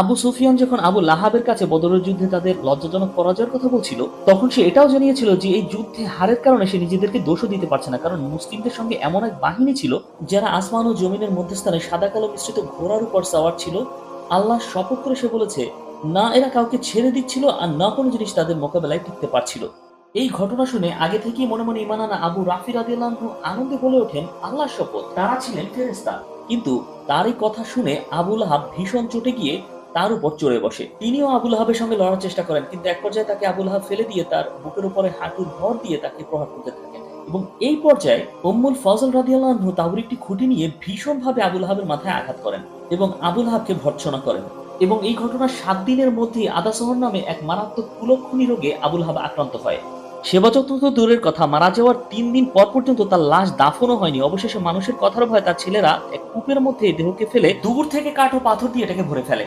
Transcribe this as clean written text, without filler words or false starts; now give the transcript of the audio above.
আবু সুফিয়ান যখন আবু লাহাবের কাছে বদরের যুদ্ধে তাদের লজ্জাজনক পরাজয়ের কথা বলছিল, তখন সে এটাও জানিয়েছিল যে এই যুদ্ধে হারের কারণে সে নিজেদেরকে দোষও দিতে পারছে না, কারণ মুসলিমদের সঙ্গে এমন এক বাহিনী ছিল যারা আসমান ও জমিনের মধ্যস্থানে সাদা কালো মিশ্রিত ঘোড়ার উপর সাওয়ার ছিল। আল্লাহ শপথ করে সে বলেছে, না এরা কাউকে ছেড়ে দিচ্ছিল আর না কোনো জিনিস তাদের মোকাবেলায় টিকতে পারছিল। এই ঘটনা শুনে আগে থেকেই মনে মনে ঈমান আনা আবু রাফি রাদিয়াল্লাহু আনহু আনন্দে বলে ওঠেন, আল্লাহর শপথ তারা ছিলেন ফেরেশতা। কিন্তু তার এই কথা শুনে আবু লাহাব ভীষণ চটে গিয়ে তার উপর চড়ে বসে। তিনিও আবু লাহাবের সঙ্গে লড়ার চেষ্টা করেন, কিন্তু এক পর্যায়ে তাকে আবু লাহাব ফেলে দিয়ে তার বুকের উপরে হাঁটুর ভর দিয়ে তাকে প্রহার করতে থাকেন। এবং এই পর্যায়ে উম্মুল ফজল রাদিয়াল্লাহু আনহু তাওর একটি খুঁটি নিয়ে ভীষণভাবে আবু লাহাবের মাথায় আঘাত করেন এবং আবু লাহাবকে ভর্ৎসনা করেন। এবং এই ঘটনার ৭ দিনের মধ্যেই আদাসহর নামে এক মারাত্মক কুলক্ষণী রোগে আবু লাহাব আক্রান্ত হয়। সেবা যত্ন তো দূরের কথা, মারা যাওয়ার ৩ দিন পর পর্যন্ত তার লাশ দাফনও হয়নি। অবশেষে মানুষের কথার ভয়ে তার ছেলেরা এক কূপের মধ্যে দেহকে ফেলে দূর থেকে কাঠ ও পাথর দিয়ে এটাকে ভরে ফেলে।